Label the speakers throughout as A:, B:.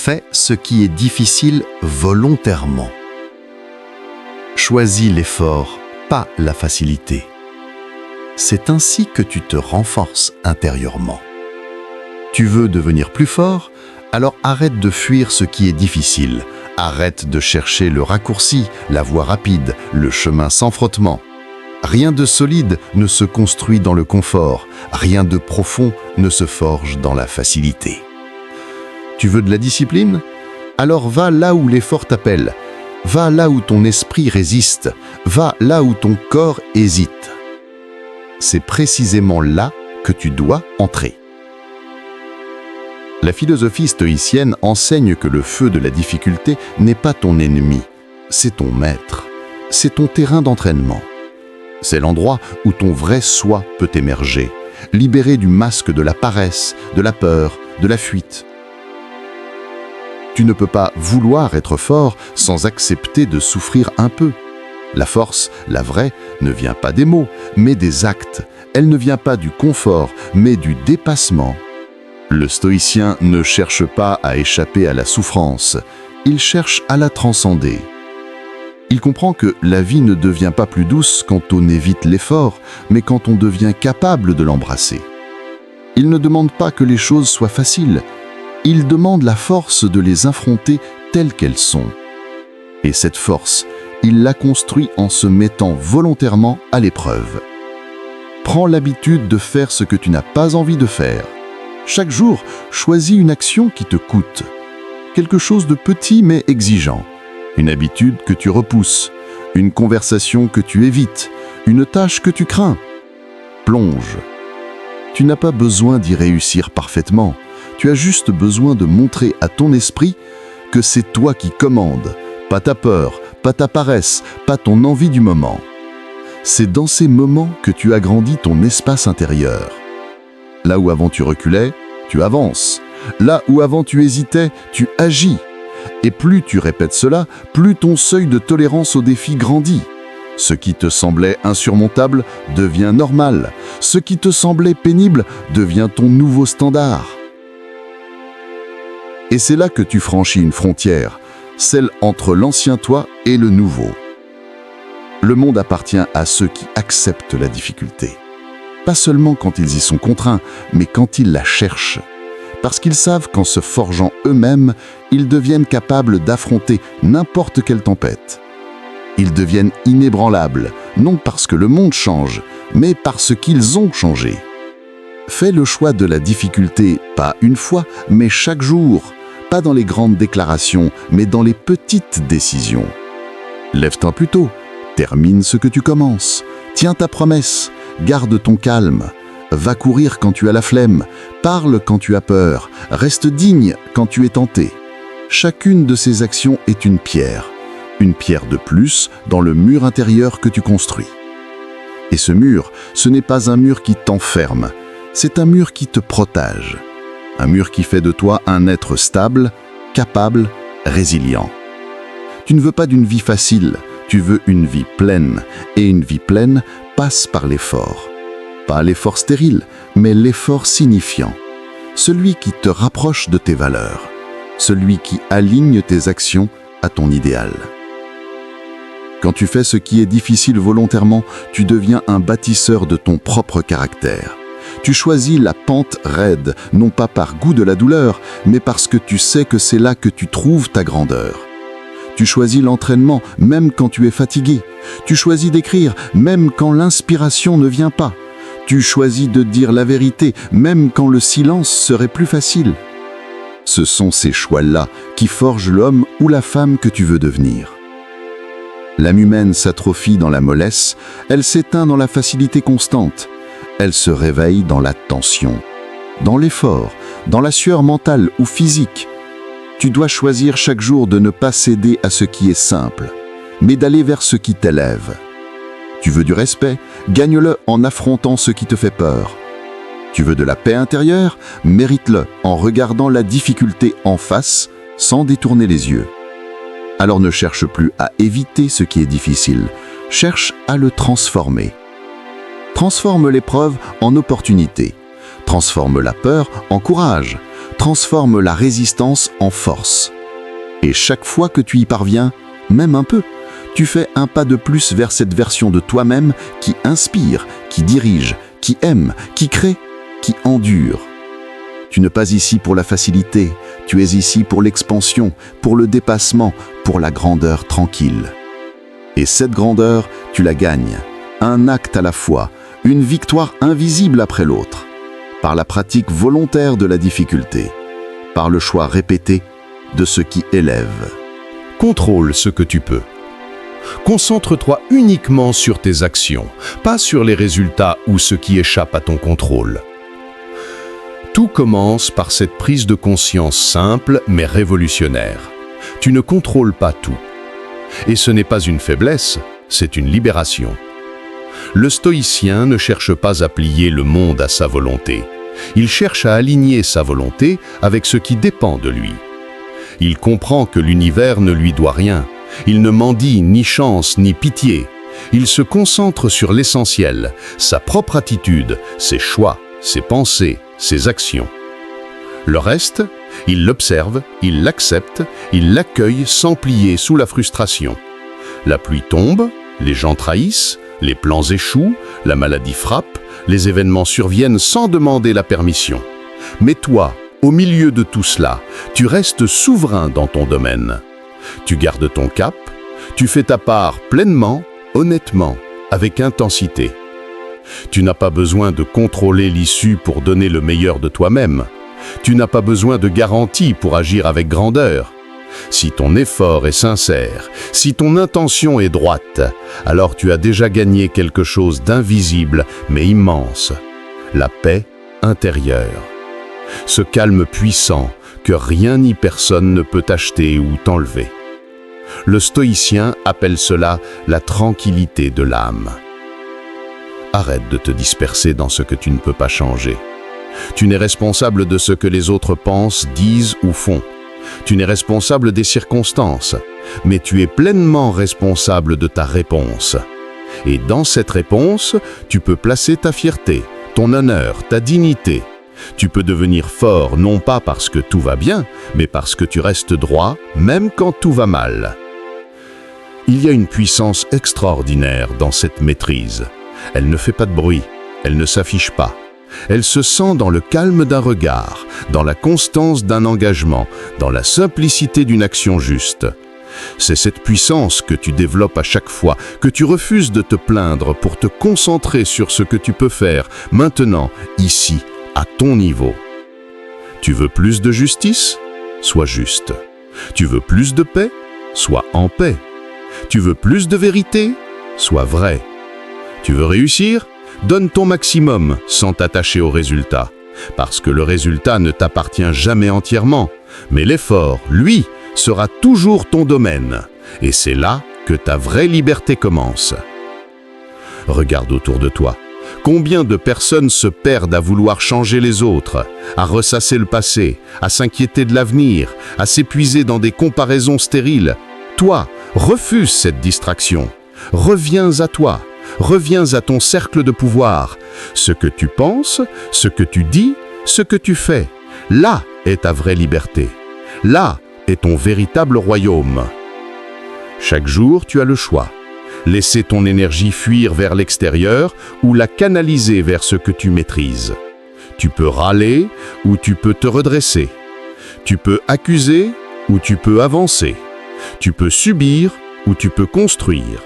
A: Fais ce qui est difficile volontairement. Choisis l'effort, pas la facilité. C'est ainsi que tu te renforces intérieurement. Tu veux devenir plus fort? Alors arrête de fuir ce qui est difficile. Arrête de chercher le raccourci, la voie rapide, le chemin sans frottement. Rien de solide ne se construit dans le confort. Rien de profond ne se forge dans la facilité. Tu veux de la discipline? Alors va là où l'effort t'appelle. Va là où ton esprit résiste. Va là où ton corps hésite. C'est précisément là que tu dois entrer. La philosophie stoïcienne enseigne que le feu de la difficulté n'est pas ton ennemi, c'est ton maître, c'est ton terrain d'entraînement. C'est l'endroit où ton vrai soi peut émerger, libéré du masque de la paresse, de la peur, de la fuite. Tu ne peux pas vouloir être fort sans accepter de souffrir un peu. La force, la vraie, ne vient pas des mots, mais des actes. Elle ne vient pas du confort, mais du dépassement. Le stoïcien ne cherche pas à échapper à la souffrance, il cherche à la transcender. Il comprend que la vie ne devient pas plus douce quand on évite l'effort, mais quand on devient capable de l'embrasser. Il ne demande pas que les choses soient faciles, il demande la force de les affronter telles qu'elles sont. Et cette force, il la construit en se mettant volontairement à l'épreuve. Prends l'habitude de faire ce que tu n'as pas envie de faire. Chaque jour, choisis une action qui te coûte. Quelque chose de petit mais exigeant. Une habitude que tu repousses. Une conversation que tu évites. Une tâche que tu crains. Plonge. Tu n'as pas besoin d'y réussir parfaitement. Tu as juste besoin de montrer à ton esprit que c'est toi qui commandes. Pas ta peur, pas ta paresse, pas ton envie du moment. C'est dans ces moments que tu agrandis ton espace intérieur. Là où avant tu reculais, tu avances. Là où avant tu hésitais, tu agis. Et plus tu répètes cela, plus ton seuil de tolérance aux défis grandit. Ce qui te semblait insurmontable devient normal. Ce qui te semblait pénible devient ton nouveau standard. Et c'est là que tu franchis une frontière, celle entre l'ancien toi et le nouveau. Le monde appartient à ceux qui acceptent la difficulté. Pas seulement quand ils y sont contraints, mais quand ils la cherchent. Parce qu'ils savent qu'en se forgeant eux-mêmes, ils deviennent capables d'affronter n'importe quelle tempête. Ils deviennent inébranlables, non parce que le monde change, mais parce qu'ils ont changé. Fais le choix de la difficulté, pas une fois, mais chaque jour. Pas dans les grandes déclarations, mais dans les petites décisions. Lève-toi plus tôt, termine ce que tu commences, tiens ta promesse, garde ton calme, va courir quand tu as la flemme, parle quand tu as peur, reste digne quand tu es tenté. Chacune de ces actions est une pierre de plus dans le mur intérieur que tu construis. Et ce mur, ce n'est pas un mur qui t'enferme, c'est un mur qui te protège. Un mur qui fait de toi un être stable, capable, résilient. Tu ne veux pas d'une vie facile, tu veux une vie pleine. Et une vie pleine passe par l'effort. Pas l'effort stérile, mais l'effort signifiant. Celui qui te rapproche de tes valeurs. Celui qui aligne tes actions à ton idéal. Quand tu fais ce qui est difficile volontairement, tu deviens un bâtisseur de ton propre caractère. Tu choisis la pente raide, non pas par goût de la douleur, mais parce que tu sais que c'est là que tu trouves ta grandeur. Tu choisis l'entraînement, même quand tu es fatigué. Tu choisis d'écrire, même quand l'inspiration ne vient pas. Tu choisis de dire la vérité, même quand le silence serait plus facile. Ce sont ces choix-là qui forgent l'homme ou la femme que tu veux devenir. L'âme humaine s'atrophie dans la mollesse, elle s'éteint dans la facilité constante. Elle se réveille dans la tension, dans l'effort, dans la sueur mentale ou physique. Tu dois choisir chaque jour de ne pas céder à ce qui est simple, mais d'aller vers ce qui t'élève. Tu veux du respect, gagne-le en affrontant ce qui te fait peur. Tu veux de la paix intérieure, mérite-le en regardant la difficulté en face sans détourner les yeux. Alors ne cherche plus à éviter ce qui est difficile, cherche à le transformer. Transforme l'épreuve en opportunité. Transforme la peur en courage. transforme la résistance en force. Et chaque fois que tu y parviens, même un peu, tu fais un pas de plus vers cette version de toi-même qui inspire, qui dirige, qui aime, qui crée, qui endure. Tu n'es pas ici pour la facilité, tu es ici pour l'expansion, pour le dépassement, pour la grandeur tranquille. Et cette grandeur, tu la gagnes, un acte à la fois, une victoire invisible après l'autre, par la pratique volontaire de la difficulté, par le choix répété de ce qui élève.
B: Contrôle ce que tu peux. Concentre-toi uniquement sur tes actions, pas sur les résultats ou ce qui échappe à ton contrôle. Tout commence par cette prise de conscience simple mais révolutionnaire. Tu ne contrôles pas tout. Et ce n'est pas une faiblesse, c'est une libération. Le stoïcien ne cherche pas à plier le monde à sa volonté. Il cherche à aligner sa volonté avec ce qui dépend de lui. Il comprend que l'univers ne lui doit rien. Il ne mendie ni chance ni pitié. Il se concentre sur l'essentiel, sa propre attitude, ses choix, ses pensées, ses actions. Le reste, il l'observe, il l'accepte, il l'accueille sans plier sous la frustration. La pluie tombe, les gens trahissent, les plans échouent, la maladie frappe, les événements surviennent sans demander la permission. Mais toi, au milieu de tout cela, tu restes souverain dans ton domaine. Tu gardes ton cap, tu fais ta part pleinement, honnêtement, avec intensité. Tu n'as pas besoin de contrôler l'issue pour donner le meilleur de toi-même. Tu n'as pas besoin de garantie pour agir avec grandeur. Si ton effort est sincère, si ton intention est droite, alors tu as déjà gagné quelque chose d'invisible mais immense. La paix intérieure. Ce calme puissant que rien ni personne ne peut acheter ou t'enlever. Le stoïcien appelle cela la tranquillité de l'âme. Arrête de te disperser dans ce que tu ne peux pas changer. Tu n'es responsable de ce que les autres pensent, disent ou font. Tu n'es responsable des circonstances, mais tu es pleinement responsable de ta réponse. Et dans cette réponse, tu peux placer ta fierté, ton honneur, ta dignité. Tu peux devenir fort non pas parce que tout va bien, mais parce que tu restes droit, même quand tout va mal. Il y a une puissance extraordinaire dans cette maîtrise. Elle ne fait pas de bruit, elle ne s'affiche pas. Elle se sent dans le calme d'un regard, dans la constance d'un engagement, dans la simplicité d'une action juste. C'est cette puissance que tu développes à chaque fois, que tu refuses de te plaindre pour te concentrer sur ce que tu peux faire, maintenant, ici, à ton niveau. Tu veux plus de justice? Sois juste. Tu veux plus de paix? Sois en paix. Tu veux plus de vérité? Sois vrai. Tu veux réussir? Donne ton maximum sans t'attacher au résultat. Parce que le résultat ne t'appartient jamais entièrement. Mais l'effort, lui, sera toujours ton domaine. Et c'est là que ta vraie liberté commence. Regarde autour de toi. Combien de personnes se perdent à vouloir changer les autres, à ressasser le passé, à s'inquiéter de l'avenir, à s'épuiser dans des comparaisons stériles. Toi, refuse cette distraction. Reviens à toi. Reviens à ton cercle de pouvoir. Ce que tu penses, ce que tu dis, ce que tu fais. Là est ta vraie liberté. Là est ton véritable royaume. Chaque jour, tu as le choix. Laisser ton énergie fuir vers l'extérieur ou la canaliser vers ce que tu maîtrises. Tu peux râler ou tu peux te redresser. Tu peux accuser ou tu peux avancer. Tu peux subir ou tu peux construire.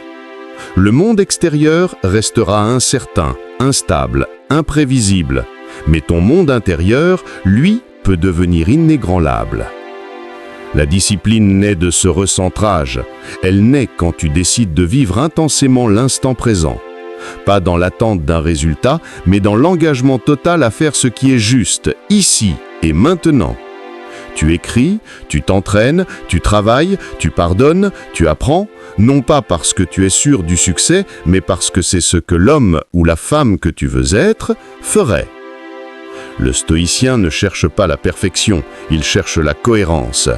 B: Le monde extérieur restera incertain, instable, imprévisible, mais ton monde intérieur, lui, peut devenir inébranlable. La discipline naît de ce recentrage. Elle naît quand tu décides de vivre intensément l'instant présent. Pas dans l'attente d'un résultat, mais dans l'engagement total à faire ce qui est juste, ici et maintenant. Tu écris, tu t'entraînes, tu travailles, tu pardonnes, tu apprends, non pas parce que tu es sûr du succès, mais parce que c'est ce que l'homme ou la femme que tu veux être ferait. Le stoïcien ne cherche pas la perfection, il cherche la cohérence.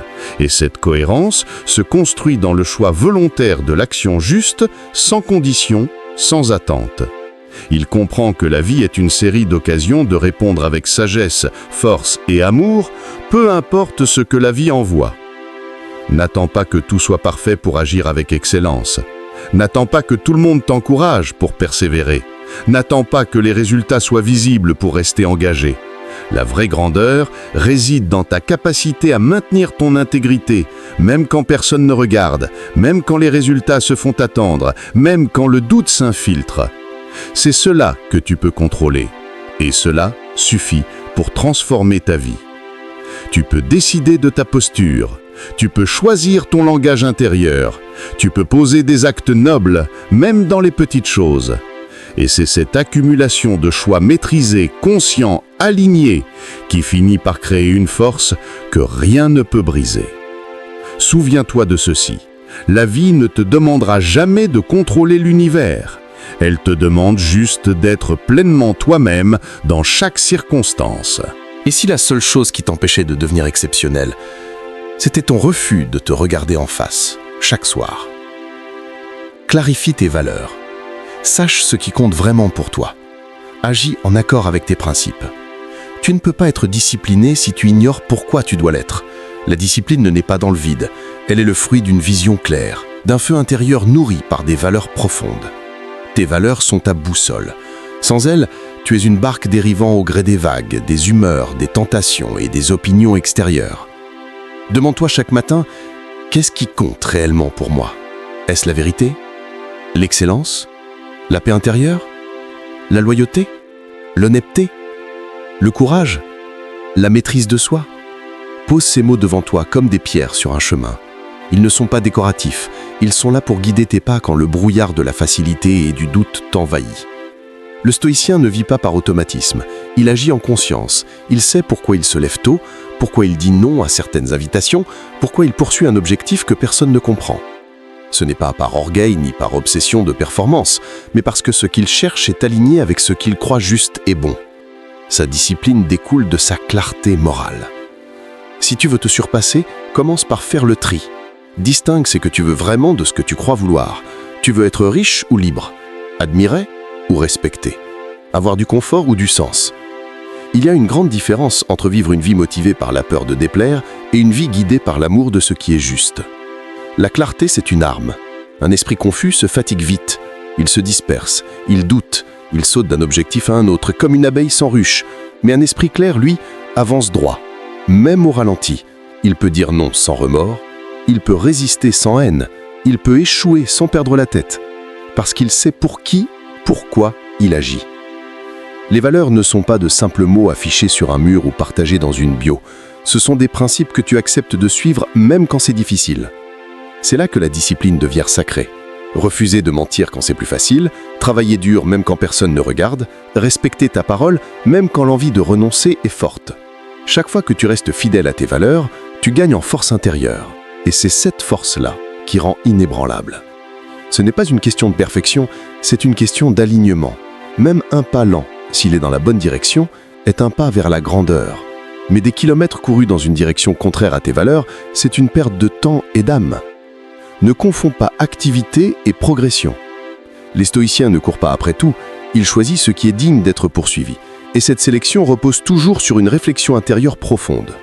B: Et cette cohérence se construit dans le choix volontaire de l'action juste, sans condition, sans attente.
A: Il comprend que la vie est une série d'occasions de répondre avec sagesse, force et amour, peu importe ce que la vie envoie. N'attends pas que tout soit parfait pour agir avec excellence. N'attends pas que tout le monde t'encourage pour persévérer. N'attends pas que les résultats soient visibles pour rester engagé. La vraie grandeur réside dans ta capacité à maintenir ton intégrité, même quand personne ne regarde, même quand les résultats se font attendre, même quand le doute s'infiltre. C'est cela que tu peux contrôler, et cela suffit pour transformer ta vie. Tu peux décider de ta posture, tu peux choisir ton langage intérieur, tu peux poser des actes nobles, même dans les petites choses. Et c'est cette accumulation de choix maîtrisés, conscients, alignés, qui finit par créer une force que rien ne peut briser. Souviens-toi de ceci, la vie ne te demandera jamais de contrôler l'univers. Elle te demande juste d'être pleinement toi-même dans chaque circonstance.
B: Et si la seule chose qui t'empêchait de devenir exceptionnel, c'était ton refus de te regarder en face, chaque soir? Clarifie tes valeurs. Sache ce qui compte vraiment pour toi. Agis en accord avec tes principes. Tu ne peux pas être discipliné si tu ignores pourquoi tu dois l'être. La discipline ne naît pas dans le vide. Elle est le fruit d'une vision claire, d'un feu intérieur nourri par des valeurs profondes. Tes valeurs sont ta boussole. Sans elles, tu es une barque dérivant au gré des vagues, des humeurs, des tentations et des opinions extérieures. Demande-toi chaque matin, qu'est-ce qui compte réellement pour moi? Est-ce la vérité? L'excellence? La paix intérieure? La loyauté? L'honnêteté? Le courage? La maîtrise de soi? Pose ces mots devant toi comme des pierres sur un chemin. Ils ne sont pas décoratifs, ils sont là pour guider tes pas quand le brouillard de la facilité et du doute t'envahit. Le stoïcien ne vit pas par automatisme, il agit en conscience, il sait pourquoi il se lève tôt, pourquoi il dit non à certaines invitations, pourquoi il poursuit un objectif que personne ne comprend. Ce n'est pas par orgueil ni par obsession de performance, mais parce que ce qu'il cherche est aligné avec ce qu'il croit juste et bon. Sa discipline découle de sa clarté morale. Si tu veux te surpasser, commence par faire le tri. Distingue ce que tu veux vraiment de ce que tu crois vouloir. Tu veux être riche ou libre? Admirer ou respecter? Avoir du confort ou du sens? Il y a une grande différence entre vivre une vie motivée par la peur de déplaire et une vie guidée par l'amour de ce qui est juste. La clarté, c'est une arme. Un esprit confus se fatigue vite. Il se disperse, il doute, il saute d'un objectif à un autre, comme une abeille sans ruche. Mais un esprit clair, lui, avance droit. Même au ralenti, il peut dire non sans remords, il peut résister sans haine, il peut échouer sans perdre la tête. Parce qu'il sait pour qui, pourquoi il agit. Les valeurs ne sont pas de simples mots affichés sur un mur ou partagés dans une bio. Ce sont des principes que tu acceptes de suivre même quand c'est difficile. C'est là que la discipline devient sacrée. Refuser de mentir quand c'est plus facile, travailler dur même quand personne ne regarde, respecter ta parole même quand l'envie de renoncer est forte. Chaque fois que tu restes fidèle à tes valeurs, tu gagnes en force intérieure. Et c'est cette force-là qui rend inébranlable. Ce n'est pas une question de perfection, c'est une question d'alignement. Même un pas lent, s'il est dans la bonne direction, est un pas vers la grandeur. Mais des kilomètres courus dans une direction contraire à tes valeurs, c'est une perte de temps et d'âme. Ne confonds pas activité et progression. Les stoïciens ne courent pas après tout, ils choisissent ce qui est digne d'être poursuivi. Et cette sélection repose toujours sur une réflexion intérieure profonde.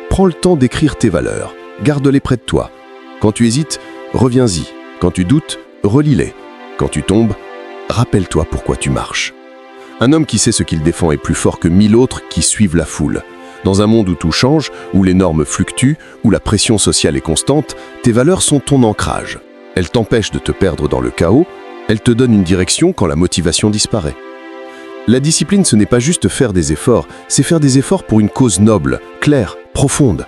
B: Prends le temps d'écrire tes valeurs, garde-les près de toi. Quand tu hésites, reviens-y. Quand tu doutes, relis-les. Quand tu tombes, rappelle-toi pourquoi tu marches. Un homme qui sait ce qu'il défend est plus fort que 1000 autres qui suivent la foule. Dans un monde où tout change, où les normes fluctuent, où la pression sociale est constante, tes valeurs sont ton ancrage. Elles t'empêchent de te perdre dans le chaos, elles te donnent une direction quand la motivation disparaît. La discipline, ce n'est pas juste faire des efforts, c'est faire des efforts pour une cause noble, claire, profonde.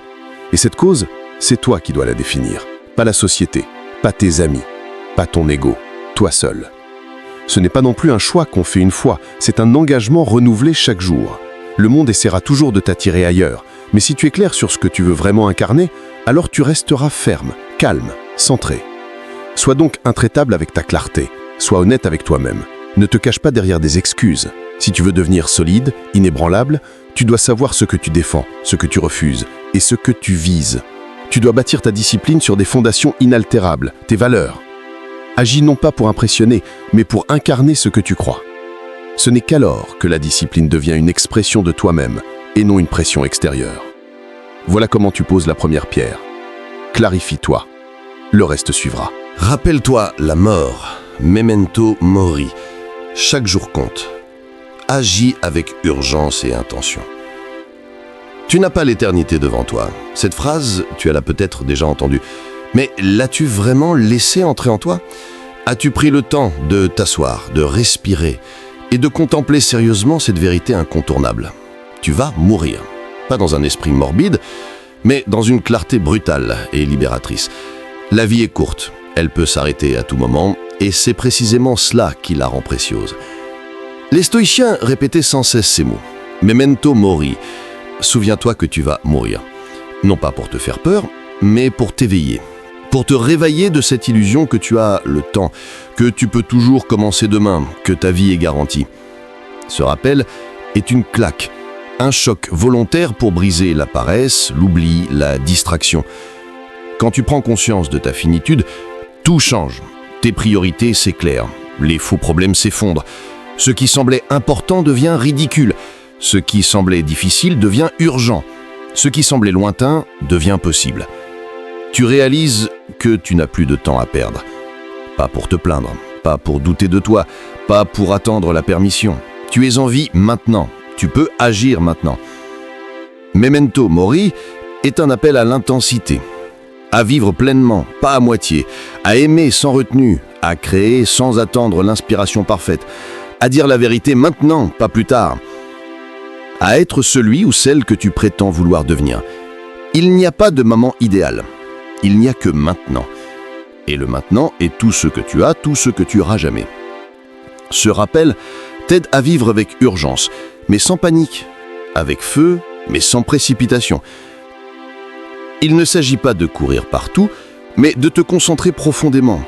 B: Et cette cause, c'est toi qui dois la définir, pas la société, pas tes amis, pas ton ego, toi seul. Ce n'est pas non plus un choix qu'on fait une fois, c'est un engagement renouvelé chaque jour. Le monde essaiera toujours de t'attirer ailleurs, mais si tu es clair sur ce que tu veux vraiment incarner, alors tu resteras ferme, calme, centré. Sois donc intraitable avec ta clarté, sois honnête avec toi-même. Ne te cache pas derrière des excuses. Si tu veux devenir solide, inébranlable, tu dois savoir ce que tu défends, ce que tu refuses et ce que tu vises. Tu dois bâtir ta discipline sur des fondations inaltérables, tes valeurs. Agis non pas pour impressionner, mais pour incarner ce que tu crois.
A: Ce n'est qu'alors que la discipline devient une expression de toi-même et non une pression extérieure. Voilà comment tu poses la première pierre. Clarifie-toi. Le reste suivra.
C: Rappelle-toi la mort, memento mori. Chaque jour compte. Agis avec urgence et intention. Tu n'as pas l'éternité devant toi. Cette phrase, tu l'as peut-être déjà entendue. Mais l'as-tu vraiment laissée entrer en toi? As-tu pris le temps de t'asseoir, de respirer et de contempler sérieusement cette vérité incontournable? Tu vas mourir. Pas dans un esprit morbide, mais dans une clarté brutale et libératrice. La vie est courte, elle peut s'arrêter à tout moment, et c'est précisément cela qui la rend précieuse. Les stoïciens répétaient sans cesse ces mots. Memento mori. Souviens-toi que tu vas mourir. Non pas pour te faire peur, mais pour t'éveiller. Pour te réveiller de cette illusion que tu as le temps, que tu peux toujours commencer demain, que ta vie est garantie. Ce rappel est une claque, un choc volontaire pour briser la paresse, l'oubli, la distraction. Quand tu prends conscience de ta finitude, tout change. Tes priorités s'éclairent, les faux problèmes s'effondrent. Ce qui semblait important devient ridicule. Ce qui semblait difficile devient urgent. Ce qui semblait lointain devient possible. Tu réalises que tu n'as plus de temps à perdre. Pas pour te plaindre, pas pour douter de toi, pas pour attendre la permission. Tu es en vie maintenant. Tu peux agir maintenant. Memento mori est un appel à l'intensité. À vivre pleinement, pas à moitié. À aimer sans retenue. À créer sans attendre l'inspiration parfaite. À dire la vérité maintenant, pas plus tard. À être celui ou celle que tu prétends vouloir devenir. Il n'y a pas de moment idéal. Il n'y a que maintenant. Et le maintenant est tout ce que tu as, tout ce que tu auras jamais. Ce rappel t'aide à vivre avec urgence, mais sans panique. Avec feu, mais sans précipitation. Il ne s'agit pas de courir partout, mais de te concentrer profondément.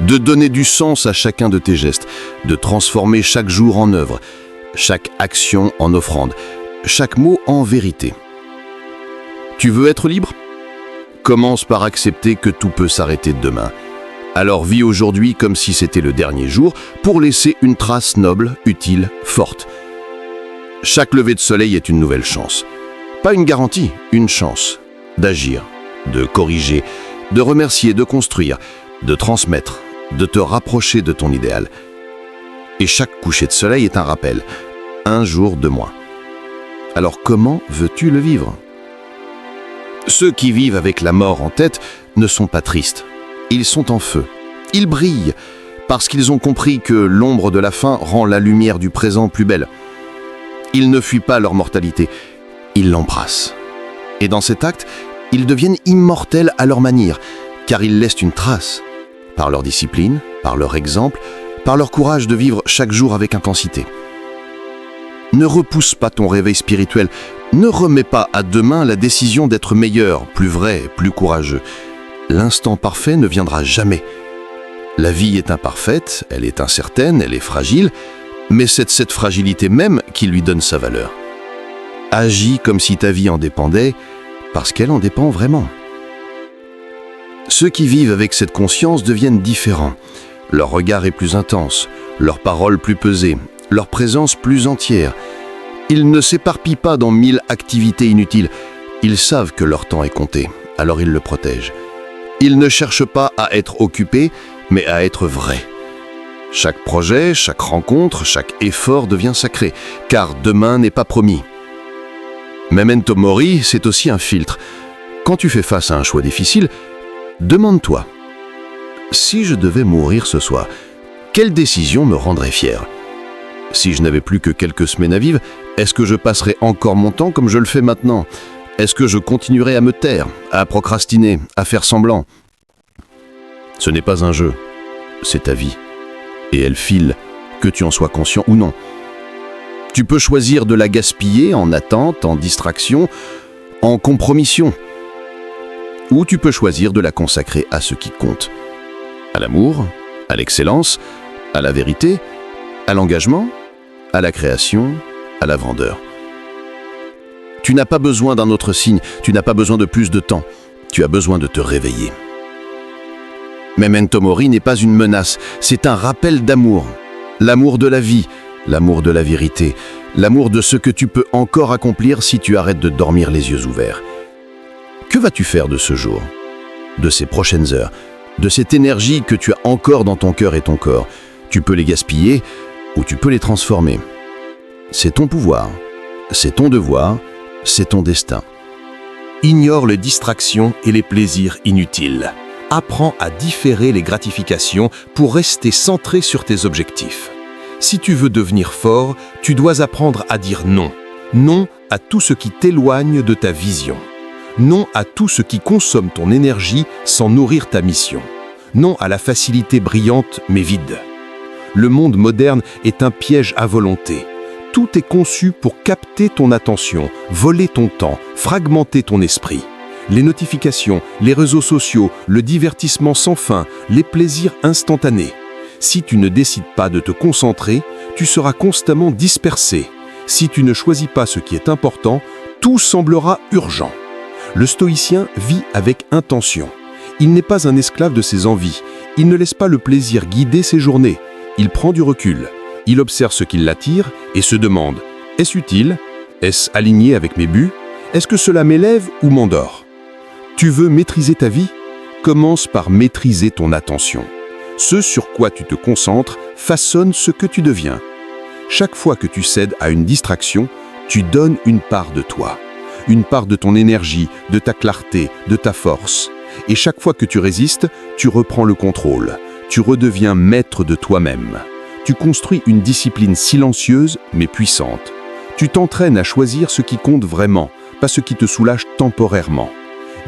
C: De donner du sens à chacun de tes gestes, de transformer chaque jour en œuvre, chaque action en offrande, chaque mot en vérité. Tu veux être libre? Commence par accepter que tout peut s'arrêter demain. Alors vis aujourd'hui comme si c'était le dernier jour pour laisser une trace noble, utile, forte. Chaque lever de soleil est une nouvelle chance. Pas une garantie, une chance d'agir, de corriger, de remercier, de construire, de transmettre, de te rapprocher de ton idéal. Et chaque coucher de soleil est un rappel, un jour de moins. Alors comment veux-tu le vivre? Ceux qui vivent avec la mort en tête ne sont pas tristes. Ils sont en feu. Ils brillent parce qu'ils ont compris que l'ombre de la fin rend la lumière du présent plus belle. Ils ne fuient pas leur mortalité, ils l'embrassent. Et dans cet acte, ils deviennent immortels à leur manière, car ils laissent une trace, par leur discipline, par leur exemple, par leur courage de vivre chaque jour avec intensité. Ne repousse pas ton réveil spirituel, ne remets pas à demain la décision d'être meilleur, plus vrai, plus courageux. L'instant parfait ne viendra jamais. La vie est imparfaite, elle est incertaine, elle est fragile, mais c'est cette fragilité même qui lui donne sa valeur. Agis comme si ta vie en dépendait, parce qu'elle en dépend vraiment. Ceux qui vivent avec cette conscience deviennent différents. Leur regard est plus intense, leurs paroles plus pesées, leur présence plus entière. Ils ne s'éparpillent pas dans 1000 activités inutiles. Ils savent que leur temps est compté, alors ils le protègent. Ils ne cherchent pas à être occupés, mais à être vrais. Chaque projet, chaque rencontre, chaque effort devient sacré, car demain n'est pas promis. Memento mori, c'est aussi un filtre. Quand tu fais face à un choix difficile, demande-toi, si je devais mourir ce soir, quelle décision me rendrait fier? Si je n'avais plus que quelques semaines à vivre, est-ce que je passerais encore mon temps comme je le fais maintenant? Est-ce que je continuerais à me taire, à procrastiner, à faire semblant? Ce n'est pas un jeu, c'est ta vie. Et elle file, que tu en sois conscient ou non. Tu peux choisir de la gaspiller en attente, en distraction, en compromission. Ou tu peux choisir de la consacrer à ce qui compte. À l'amour, à l'excellence, à la vérité, à l'engagement, à la création, à la grandeur. Tu n'as pas besoin d'un autre signe, tu n'as pas besoin de plus de temps, tu as besoin de te réveiller. Memento mori n'est pas une menace, c'est un rappel d'amour. L'amour de la vie, L'amour de la vérité, l'amour de ce que tu peux encore accomplir si tu arrêtes de dormir les yeux ouverts. Que vas-tu faire de ce jour, de ces prochaines heures, de cette énergie que tu as encore dans ton cœur et ton corps? Tu peux les gaspiller ou tu peux les transformer. C'est ton pouvoir, c'est ton devoir, c'est ton destin. Ignore les distractions et les plaisirs inutiles. Apprends à différer les gratifications pour rester centré sur tes objectifs. Si tu veux devenir fort, tu dois apprendre à dire non. Non à tout ce qui t'éloigne de ta vision. Non à tout ce qui consomme ton énergie sans nourrir ta mission. Non à la facilité brillante mais vide. Le monde moderne est un piège à volonté. Tout est conçu pour capter ton attention, voler ton temps, fragmenter ton esprit. Les notifications, les réseaux sociaux, le divertissement sans fin, les plaisirs instantanés. Si tu ne décides pas de te concentrer, tu seras constamment dispersé. Si tu ne choisis pas ce qui est important, tout semblera urgent. Le stoïcien vit avec intention. Il n'est pas un esclave de ses envies. Il ne laisse pas le plaisir guider ses journées. Il prend du recul. Il observe ce qui l'attire et se demande « Est-ce utile? Est-ce aligné avec mes buts? Est-ce que cela m'élève ou m'endort ?» Tu veux maîtriser ta vie? Commence par maîtriser ton attention. Ce sur quoi tu te concentres façonne ce que tu deviens. Chaque fois que tu cèdes à une distraction, tu donnes une part de toi. Une part de ton énergie, de ta clarté, de ta force. Et chaque fois que tu résistes, tu reprends le contrôle. Tu redeviens maître de toi-même. Tu construis une discipline silencieuse mais puissante. Tu t'entraînes à choisir ce qui compte vraiment, pas ce qui te soulage temporairement.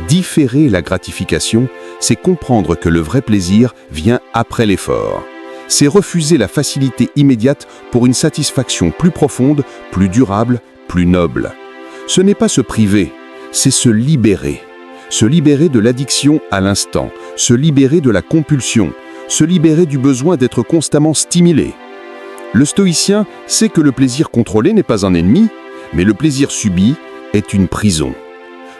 C: Différer la gratification, c'est comprendre que le vrai plaisir vient après l'effort. C'est refuser la facilité immédiate pour une satisfaction plus profonde, plus durable, plus noble. Ce n'est pas se priver, c'est se libérer. Se libérer de l'addiction à l'instant, se libérer de la compulsion, se libérer du besoin d'être constamment stimulé. Le stoïcien sait que le plaisir contrôlé n'est pas un ennemi, mais le plaisir subi est une prison.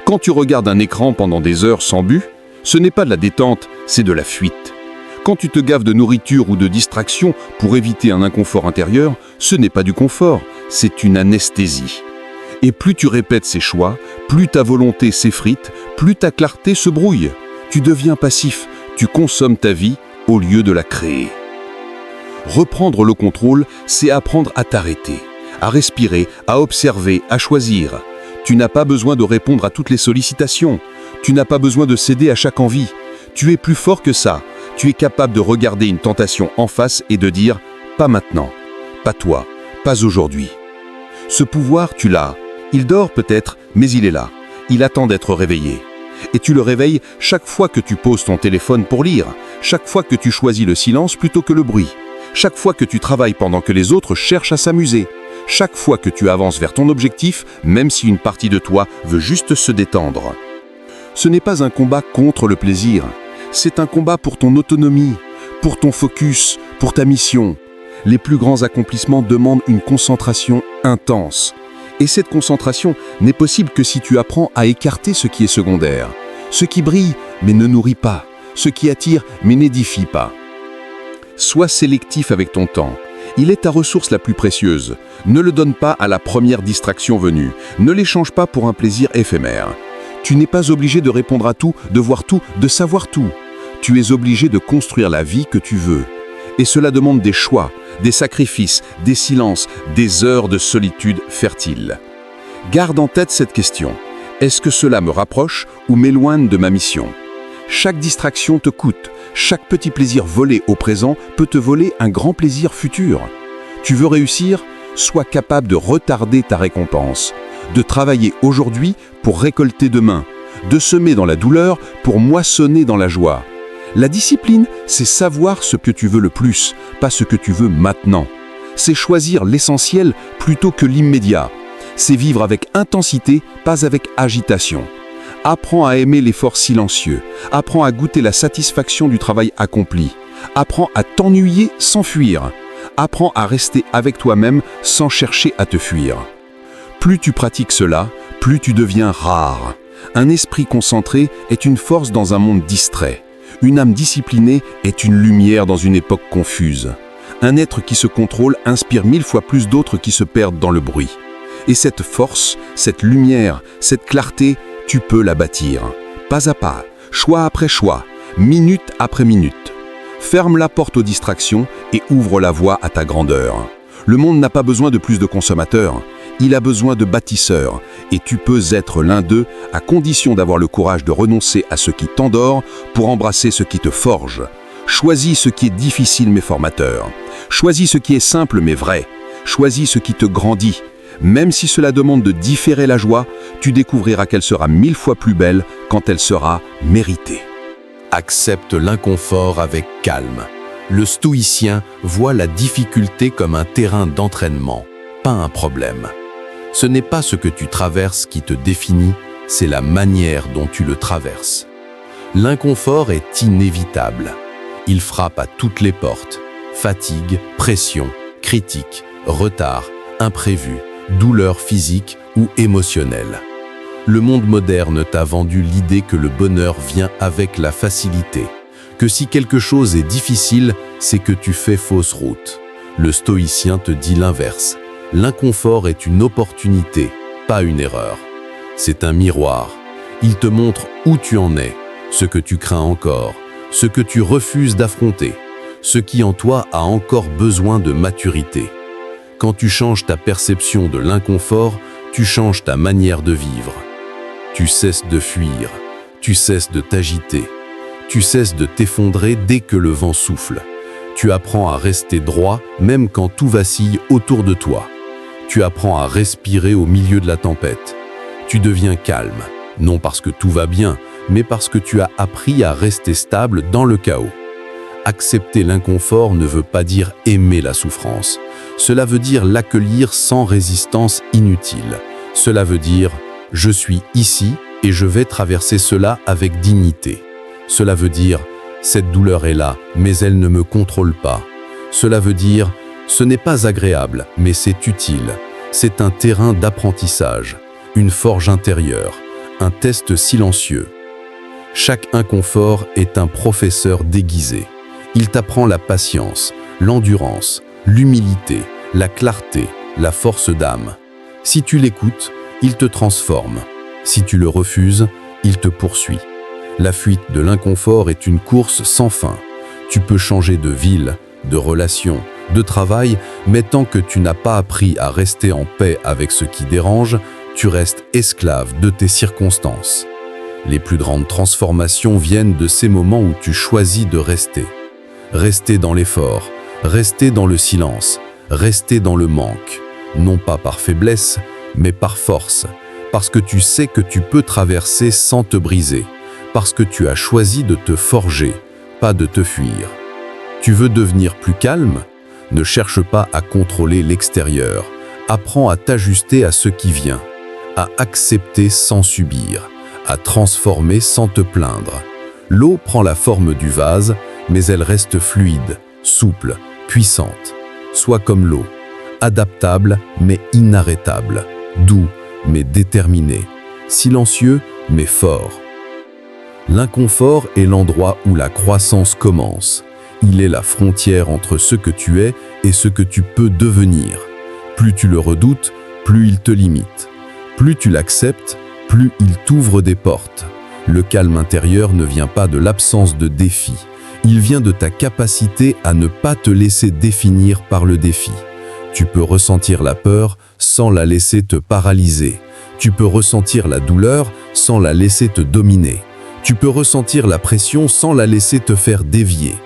C: Quand tu regardes un écran pendant des heures sans but, ce n'est pas de la détente, c'est de la fuite. Quand tu te gaves de nourriture ou de distraction pour éviter un inconfort intérieur, ce n'est pas du confort, c'est une anesthésie. Et plus tu répètes ces choix, plus ta volonté s'effrite, plus ta clarté se brouille. Tu deviens passif, tu consommes ta vie au lieu de la créer. Reprendre le contrôle, c'est apprendre à t'arrêter, à respirer, à observer, à choisir. Tu n'as pas besoin de répondre à toutes les sollicitations. Tu n'as pas besoin de céder à chaque envie. Tu es plus fort que ça. Tu es capable de regarder une tentation en face et de dire « pas maintenant, pas toi, pas aujourd'hui ». Ce pouvoir, tu l'as. Il dort peut-être, mais il est là. Il attend d'être réveillé. Et tu le réveilles chaque fois que tu poses ton téléphone pour lire, chaque fois que tu choisis le silence plutôt que le bruit, chaque fois que tu travailles pendant que les autres cherchent à s'amuser, chaque fois que tu avances vers ton objectif, même si une partie de toi veut juste se détendre. Ce n'est pas un combat contre le plaisir, c'est un combat pour ton autonomie, pour ton focus, pour ta mission. Les plus grands accomplissements demandent une concentration intense. Et cette concentration n'est possible que si tu apprends à écarter ce qui est secondaire, ce qui brille mais ne nourrit pas, ce qui attire mais n'édifie pas. Sois sélectif avec ton temps. Il est ta ressource la plus précieuse. Ne le donne pas à la première distraction venue. Ne l'échange pas pour un plaisir éphémère. Tu n'es pas obligé de répondre à tout, de voir tout, de savoir tout. Tu es obligé de construire la vie que tu veux. Et cela demande des choix, des sacrifices, des silences, des heures de solitude fertile. Garde en tête cette question. Est-ce que cela me rapproche ou m'éloigne de ma mission? Chaque distraction te coûte. Chaque petit plaisir volé au présent peut te voler un grand plaisir futur. Tu veux réussir? Sois capable de retarder ta récompense, de travailler aujourd'hui pour récolter demain, de semer dans la douleur pour moissonner dans la joie. La discipline, c'est savoir ce que tu veux le plus, pas ce que tu veux maintenant. C'est choisir l'essentiel plutôt que l'immédiat. C'est vivre avec intensité, pas avec agitation. Apprends à aimer l'effort silencieux. Apprends à goûter la satisfaction du travail accompli. Apprends à t'ennuyer sans fuir. Apprends à rester avec toi-même sans chercher à te fuir. Plus tu pratiques cela, plus tu deviens rare. Un esprit concentré est une force dans un monde distrait. Une âme disciplinée est une lumière dans une époque confuse.
D: Un être qui se contrôle inspire 1000 fois plus d'autres qui se perdent dans le bruit. Et cette force, cette lumière, cette clarté, tu peux la bâtir. Pas à pas, choix après choix, minute après minute. Ferme la porte aux distractions et ouvre la voie à ta grandeur. Le monde n'a pas besoin de plus de consommateurs, il a besoin de bâtisseurs, et tu peux être l'un d'eux à condition d'avoir le courage de renoncer à ce qui t'endort pour embrasser ce qui te forge. Choisis ce qui est difficile mais formateur. Choisis ce qui est simple mais vrai. Choisis ce qui te grandit. Même si cela demande de différer la joie, tu découvriras qu'elle sera 1000 fois plus belle quand elle sera méritée.
B: Accepte l'inconfort avec calme. Le stoïcien voit la difficulté comme un terrain d'entraînement, pas un problème. Ce n'est pas ce que tu traverses qui te définit, c'est la manière dont tu le traverses. L'inconfort est inévitable. Il frappe à toutes les portes. Fatigue, pression, critique, retard, imprévu, douleur physique ou émotionnelle. Le monde moderne t'a vendu l'idée que le bonheur vient avec la facilité, que si quelque chose est difficile, c'est que tu fais fausse route. Le stoïcien te dit l'inverse. L'inconfort est une opportunité, pas une erreur. C'est un miroir. Il te montre où tu en es, ce que tu crains encore, ce que tu refuses d'affronter, ce qui en toi a encore besoin de maturité. Quand tu changes ta perception de l'inconfort, tu changes ta manière de vivre. Tu cesses de fuir, tu cesses de t'agiter, tu cesses de t'effondrer dès que le vent souffle. Tu apprends à rester droit même quand tout vacille autour de toi. Tu apprends à respirer au milieu de la tempête. Tu deviens calme, non parce que tout va bien, mais parce que tu as appris à rester stable dans le chaos. Accepter l'inconfort ne veut pas dire aimer la souffrance. Cela veut dire l'accueillir sans résistance inutile. Cela veut dire « je suis ici et je vais traverser cela avec dignité ». Cela veut dire « cette douleur est là, mais elle ne me contrôle pas ». Cela veut dire « ce n'est pas agréable, mais c'est utile ». C'est un terrain d'apprentissage, une forge intérieure, un test silencieux. Chaque inconfort est un professeur déguisé. Il t'apprend la patience, l'endurance, l'humilité, la clarté, la force d'âme. Si tu l'écoutes, il te transforme. Si tu le refuses, il te poursuit. La fuite de l'inconfort est une course sans fin. Tu peux changer de ville, de relation, de travail, mais tant que tu n'as pas appris à rester en paix avec ce qui dérange, tu restes esclave de tes circonstances. Les plus grandes transformations viennent de ces moments où tu choisis de rester. Rester dans l'effort, rester dans le silence, rester dans le manque, non pas par faiblesse, mais par force, parce que tu sais que tu peux traverser sans te briser, parce que tu as choisi de te forger, pas de te fuir. Tu veux devenir plus calme? Ne cherche pas à contrôler l'extérieur, apprends à t'ajuster à ce qui vient, à accepter sans subir, à transformer sans te plaindre. L'eau prend la forme du vase, mais elle reste fluide, souple, puissante. Sois comme l'eau, adaptable mais inarrêtable, doux mais déterminé, silencieux mais fort. L'inconfort est l'endroit où la croissance commence. Il est la frontière entre ce que tu es et ce que tu peux devenir. Plus tu le redoutes, plus il te limite. Plus tu l'acceptes, plus il t'ouvre des portes. Le calme intérieur ne vient pas de l'absence de défi. Il vient de ta capacité à ne pas te laisser définir par le défi. Tu peux ressentir la peur sans la laisser te paralyser. Tu peux ressentir la douleur sans la laisser te dominer. Tu peux ressentir la pression sans la laisser te faire dévier.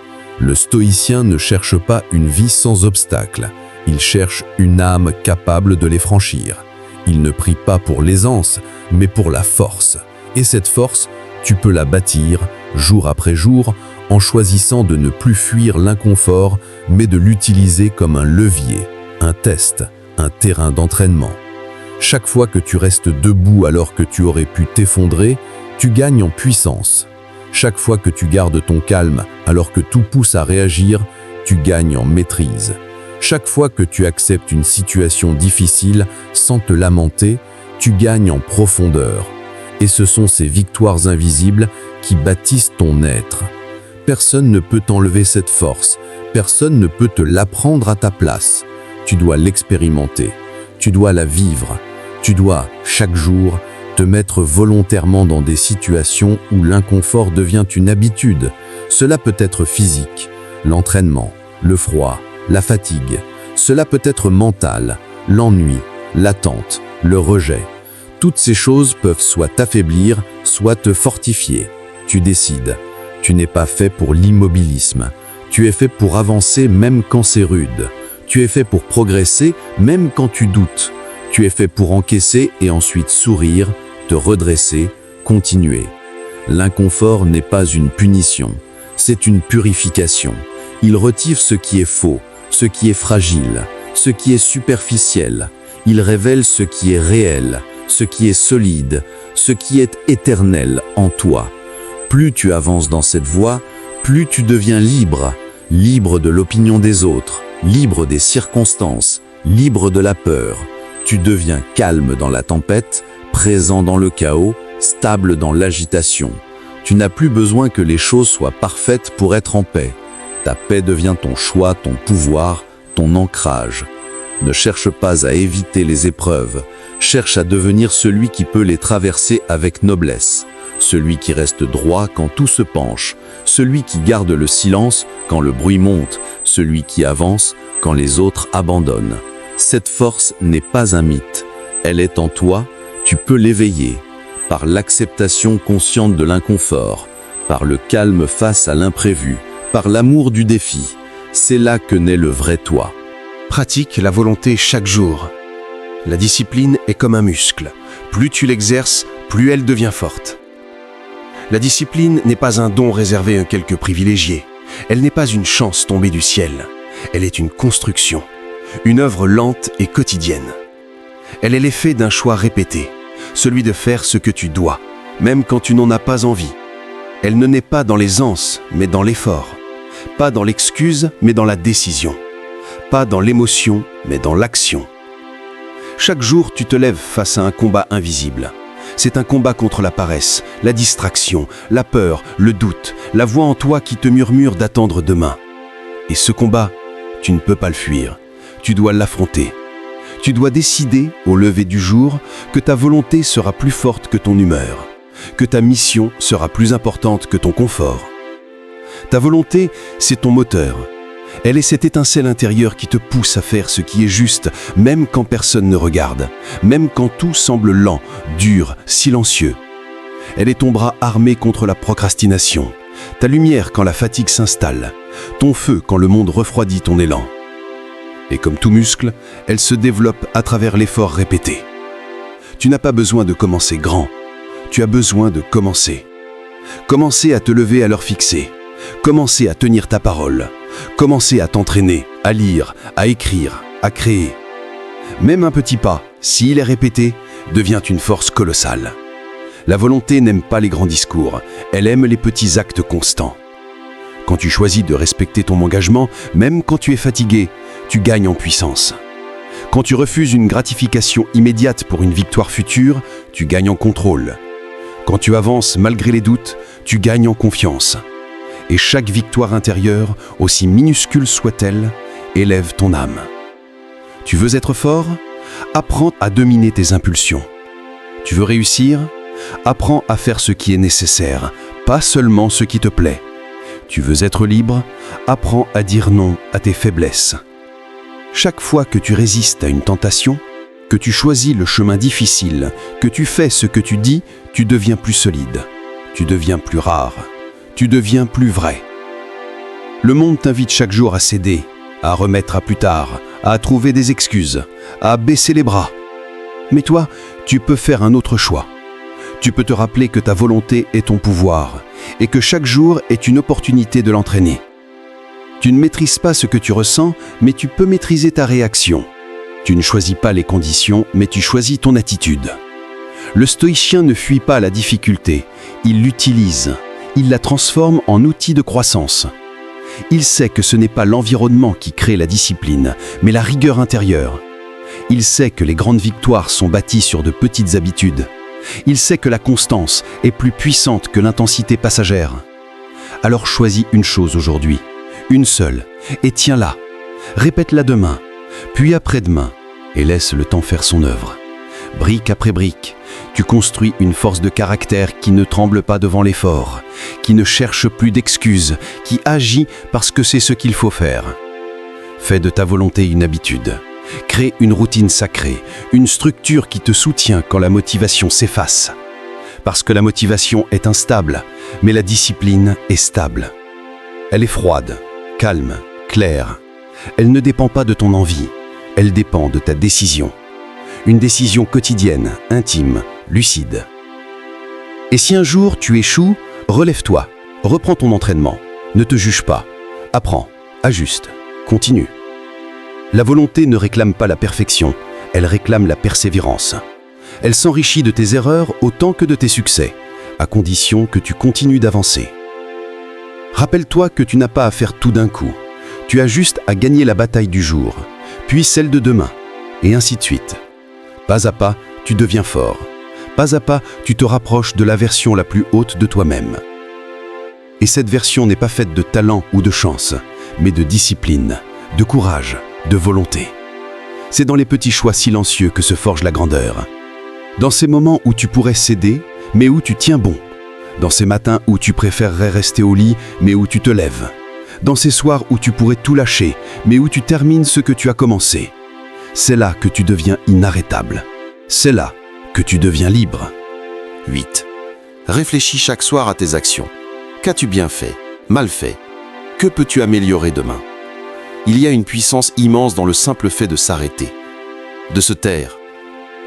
B: Le stoïcien ne cherche pas une vie sans obstacles. Il cherche une âme capable de les franchir. Il ne prie pas pour l'aisance, mais pour la force. Et cette force, tu peux la bâtir, jour après jour, en choisissant de ne plus fuir l'inconfort, mais de l'utiliser comme un levier, un test, un terrain d'entraînement. Chaque fois que tu restes debout alors que tu aurais pu t'effondrer, tu gagnes en puissance. Chaque fois que tu gardes ton calme alors que tout pousse à réagir, tu gagnes en maîtrise. Chaque fois que tu acceptes une situation difficile sans te lamenter, tu gagnes en profondeur. Et ce sont ces victoires invisibles qui bâtissent ton être. Personne ne peut t'enlever cette force, Personne ne peut te l'apprendre à ta place. Tu dois l'expérimenter. Tu dois la vivre. Tu dois, chaque jour, te mettre volontairement dans des situations où l'inconfort devient une habitude. Cela peut être physique, l'entraînement, le froid, la fatigue. Cela peut être mental, l'ennui, l'attente, le rejet. Toutes ces choses peuvent soit t'affaiblir, soit te fortifier. Tu décides. Tu n'es pas fait pour l'immobilisme. Tu es fait pour avancer même quand c'est rude. Tu es fait pour progresser même quand tu doutes. Tu es fait pour encaisser et ensuite sourire, te redresser, continuer. L'inconfort n'est pas une punition, c'est une purification. Il retire ce qui est faux, ce qui est fragile, ce qui est superficiel. Il révèle ce qui est réel, ce qui est solide, ce qui est éternel en toi. Plus tu avances dans cette voie, plus tu deviens libre, libre de l'opinion des autres, libre des circonstances, libre de la peur. Tu deviens calme dans la tempête, présent dans le chaos, stable dans l'agitation. Tu n'as plus besoin que les choses soient parfaites pour être en paix. Ta paix devient ton choix, ton pouvoir, ton ancrage. Ne cherche pas à éviter les épreuves, cherche à devenir celui qui peut les traverser avec noblesse. Celui qui reste droit quand tout se penche, celui qui garde le silence quand le bruit monte, celui qui avance quand les autres abandonnent. Cette force n'est pas un mythe, elle est en toi, tu peux l'éveiller, par l'acceptation consciente de l'inconfort, par le calme face à l'imprévu, par l'amour du défi. C'est là que naît le vrai toi.
C: Pratique la volonté chaque jour. La discipline est comme un muscle. Plus tu l'exerces, plus elle devient forte. La discipline n'est pas un don réservé à quelques privilégiés. Elle n'est pas une chance tombée du ciel. Elle est une construction, une œuvre lente et quotidienne. Elle est l'effet d'un choix répété, celui de faire ce que tu dois, même quand tu n'en as pas envie. Elle ne naît pas dans l'aisance, mais dans l'effort. Pas dans l'excuse, mais dans la décision. Pas dans l'émotion, mais dans l'action. Chaque jour, tu te lèves face à un combat invisible. C'est un combat contre la paresse, la distraction, la peur, le doute, la voix en toi qui te murmure d'attendre demain. Et ce combat, tu ne peux pas le fuir. Tu dois l'affronter. Tu dois décider, au lever du jour, que ta volonté sera plus forte que ton humeur, que ta mission sera plus importante que ton confort. Ta volonté, c'est ton moteur. Elle est cette étincelle intérieure qui te pousse à faire ce qui est juste, même quand personne ne regarde, même quand tout semble lent, dur, silencieux. Elle est ton bras armé contre la procrastination, ta lumière quand la fatigue s'installe, ton feu quand le monde refroidit ton élan. Et comme tout muscle, elle se développe à travers l'effort répété. Tu n'as pas besoin de commencer grand, tu as besoin de commencer. Commencer à te lever à l'heure fixée, commencer à tenir ta parole, commencer à t'entraîner, à lire, à écrire, à créer. Même un petit pas, s'il est répété, devient une force colossale. La volonté n'aime pas les grands discours, elle aime les petits actes constants. Quand tu choisis de respecter ton engagement, même quand tu es fatigué, tu gagnes en puissance. Quand tu refuses une gratification immédiate pour une victoire future, tu gagnes en contrôle. Quand tu avances malgré les doutes, tu gagnes en confiance. Et chaque victoire intérieure, aussi minuscule soit-elle, élève ton âme. Tu veux être fort? Apprends à dominer tes impulsions. Tu veux réussir? Apprends à faire ce qui est nécessaire, pas seulement ce qui te plaît. Tu veux être libre? Apprends à dire non à tes faiblesses. Chaque fois que tu résistes à une tentation, que tu choisis le chemin difficile, que tu fais ce que tu dis, tu deviens plus solide, tu deviens plus rare, tu deviens plus vrai. Le monde t'invite chaque jour à céder, à remettre à plus tard, à trouver des excuses, à baisser les bras. Mais toi, tu peux faire un autre choix. Tu peux te rappeler que ta volonté est ton pouvoir et que chaque jour est une opportunité de l'entraîner. Tu ne maîtrises pas ce que tu ressens, mais tu peux maîtriser ta réaction. Tu ne choisis pas les conditions, mais tu choisis ton attitude. Le stoïcien ne fuit pas la difficulté, il l'utilise, il la transforme en outil de croissance. Il sait que ce n'est pas l'environnement qui crée la discipline, mais la rigueur intérieure. Il sait que les grandes victoires sont bâties sur de petites habitudes. Il sait que la constance est plus puissante que l'intensité passagère. Alors choisis une chose aujourd'hui,
D: une seule, et tiens-la. Répète-la demain, puis après-demain, et laisse le temps faire son œuvre. Brique après brique, tu construis une force de caractère qui ne tremble pas devant l'effort, qui ne cherche plus d'excuses, qui agit parce que c'est ce qu'il faut faire. Fais de ta volonté une habitude. Crée une routine sacrée, une structure qui te soutient quand la motivation s'efface. Parce que la motivation est instable, mais la discipline est stable. Elle est froide, calme, claire. Elle ne dépend pas de ton envie, elle dépend de ta décision. Une décision quotidienne, intime, lucide. Et si un jour tu échoues, relève-toi, reprends ton entraînement. Ne te juge pas, apprends, ajuste, continue. La volonté ne réclame pas la perfection, elle réclame la persévérance. Elle s'enrichit de tes erreurs autant que de tes succès, à condition que tu continues d'avancer. Rappelle-toi que tu n'as pas à faire tout d'un coup. Tu as juste à gagner la bataille du jour, puis celle de demain, et ainsi de suite. Pas à pas, tu deviens fort. Pas à pas, tu te rapproches de la version la plus haute de toi-même. Et cette version n'est pas faite de talent ou de chance, mais de discipline, de courage, de volonté. C'est dans les petits choix silencieux que se forge la grandeur. Dans ces moments où tu pourrais céder, mais où tu tiens bon. Dans ces matins où tu préférerais rester au lit, mais où tu te lèves. Dans ces soirs où tu pourrais tout lâcher, mais où tu termines ce que tu as commencé. C'est là que tu deviens inarrêtable. C'est là que tu deviens libre.
C: 8. Réfléchis chaque soir à tes actions. Qu'as-tu bien fait, mal fait? Que peux-tu améliorer demain? Il y a une puissance immense dans le simple fait de s'arrêter, de se taire,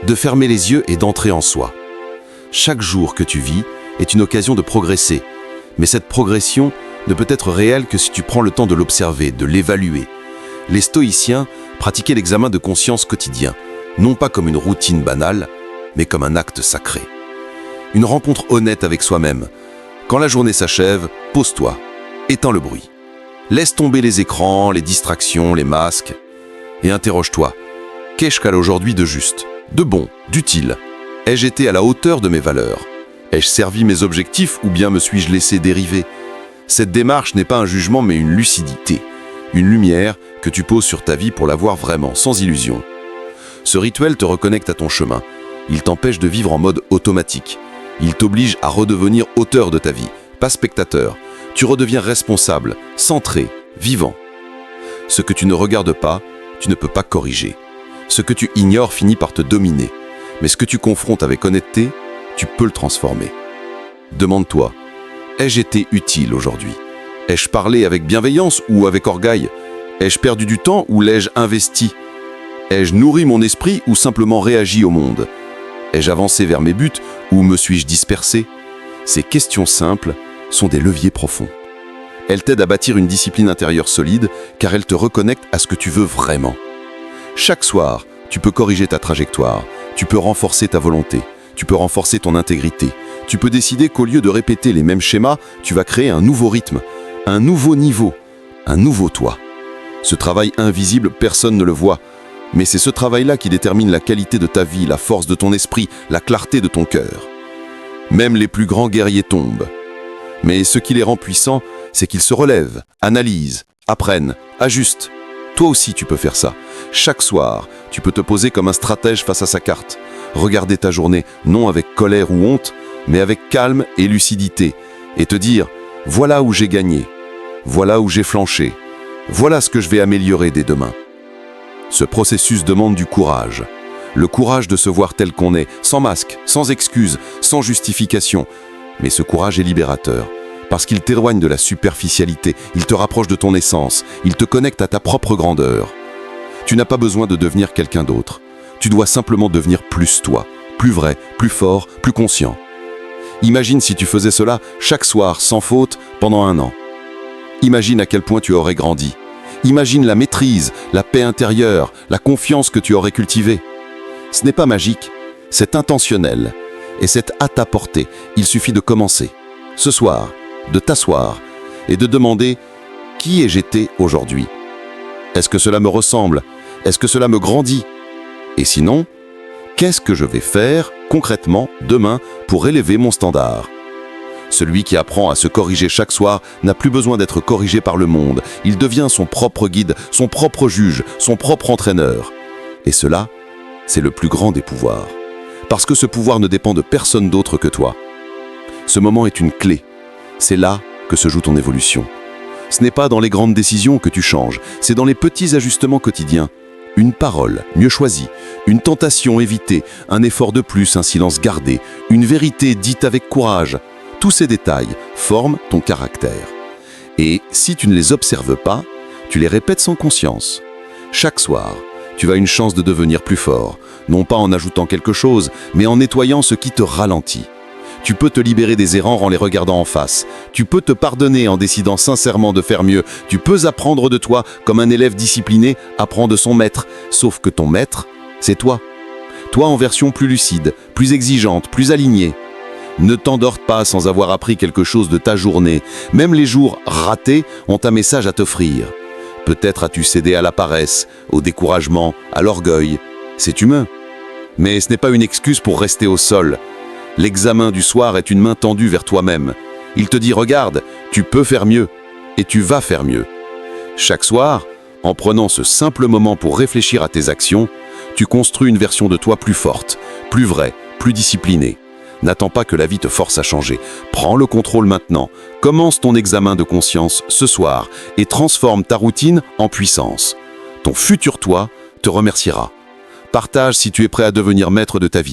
C: de fermer les yeux et d'entrer en soi. Chaque jour que tu vis est une occasion de progresser, mais cette progression ne peut être réelle que si tu prends le temps de l'observer, de l'évaluer. Les stoïciens pratiquaient l'examen de conscience quotidien, non pas comme une routine banale, mais comme un acte sacré. Une rencontre honnête avec soi-même. Quand la journée s'achève, pose-toi, éteins le bruit. Laisse tomber les écrans, les distractions, les masques, et interroge-toi. Qu'ai-je qu'à aujourd'hui de juste, de bon, d'utile? Ai-je été à la hauteur de mes valeurs? Ai-je servi mes objectifs ou bien me suis-je laissé dériver? Cette démarche n'est pas un jugement mais une lucidité, une lumière que tu poses sur ta vie pour la voir vraiment, sans illusion. Ce rituel te reconnecte à ton chemin. Il t'empêche de vivre en mode automatique. Il t'oblige à redevenir auteur de ta vie, pas spectateur. Tu redeviens responsable, centré, vivant. Ce que tu ne regardes pas, tu ne peux pas corriger. Ce que tu ignores finit par te dominer. Mais ce que tu confrontes avec honnêteté, tu peux le transformer. Demande-toi, ai-je été utile aujourd'hui? Ai-je parlé avec bienveillance ou avec orgueil? Ai-je perdu du temps ou l'ai-je investi? Ai-je nourri mon esprit ou simplement réagi au monde? Ai-je avancé vers mes buts ou me suis-je dispersé? Ces questions simples sont des leviers profonds. Elles t'aident à bâtir une discipline intérieure solide car elles te reconnectent à ce que tu veux vraiment. Chaque soir, tu peux corriger ta trajectoire, tu peux renforcer ta volonté, tu peux renforcer ton intégrité. Tu peux décider qu'au lieu de répéter les mêmes schémas, tu vas créer un nouveau rythme, un nouveau niveau, un nouveau toi. Ce travail invisible, personne ne le voit. Mais c'est ce travail-là qui détermine la qualité de ta vie, la force de ton esprit, la clarté de ton cœur. Même les plus grands guerriers tombent. Mais ce qui les rend puissants, c'est qu'ils se relèvent, analysent, apprennent, ajustent. Toi aussi tu peux faire ça. Chaque soir, tu peux te poser comme un stratège face à sa carte. Regarder ta journée, non avec colère ou honte, mais avec calme et lucidité, et te dire « voilà où j'ai gagné, voilà où j'ai flanché, voilà ce que je vais améliorer dès demain ». Ce processus demande du courage. Le courage de se voir tel qu'on est, sans masque, sans excuse, sans justification. Mais ce courage est libérateur, parce qu'il t'éloigne de la superficialité, il te rapproche de ton essence, il te connecte à ta propre grandeur. Tu n'as pas besoin de devenir quelqu'un d'autre. Tu dois simplement devenir plus toi, plus vrai, plus fort, plus conscient. Imagine si tu faisais cela chaque soir, sans faute, pendant 1 an. Imagine à quel point tu aurais grandi. Imagine la maîtrise, la paix intérieure, la confiance que tu aurais cultivée. Ce n'est pas magique, c'est intentionnel. Et c'est à ta portée. Il suffit de commencer, ce soir, de t'asseoir et de demander « Qui ai-je été aujourd'hui ? Est-ce que cela me ressemble ? Est-ce que cela me grandit ? Et sinon, qu'est-ce que je vais faire concrètement demain pour élever mon standard ?
A: Celui qui apprend à se corriger chaque soir n'a plus besoin d'être corrigé par le monde. Il devient son propre guide, son propre juge, son propre entraîneur. Et cela, c'est le plus grand des pouvoirs. Parce que ce pouvoir ne dépend de personne d'autre que toi. Ce moment est une clé. C'est là que se joue ton évolution. Ce n'est pas dans les grandes décisions que tu changes, c'est dans les petits ajustements quotidiens. Une parole mieux choisie, une tentation évitée, un effort de plus, un silence gardé, une vérité dite avec courage. Tous ces détails forment ton caractère. Et si tu ne les observes pas, tu les répètes sans conscience. Chaque soir, tu as une chance de devenir plus fort, non pas en ajoutant quelque chose, mais en nettoyant ce qui te ralentit. Tu peux te libérer des erreurs en les regardant en face. Tu peux te pardonner en décidant sincèrement de faire mieux. Tu peux apprendre de toi comme un élève discipliné apprend de son maître. Sauf que ton maître, c'est toi. Toi en version plus lucide, plus exigeante, plus alignée. Ne t'endors pas sans avoir appris quelque chose de ta journée. Même les jours ratés ont un message à t'offrir. Peut-être as-tu cédé à la paresse, au découragement, à l'orgueil. C'est humain. Mais ce n'est pas une excuse pour rester au sol. L'examen du soir est une main tendue vers toi-même. Il te dit « Regarde, tu peux faire mieux. » Et tu vas faire mieux. Chaque soir, en prenant ce simple moment pour réfléchir à tes actions, tu construis une version de toi plus forte, plus vraie, plus disciplinée. N'attends pas que la vie te force à changer. Prends le contrôle maintenant. Commence ton examen de conscience ce soir et transforme ta routine en puissance. Ton futur toi te remerciera. Partage si tu es prêt à devenir maître de ta vie.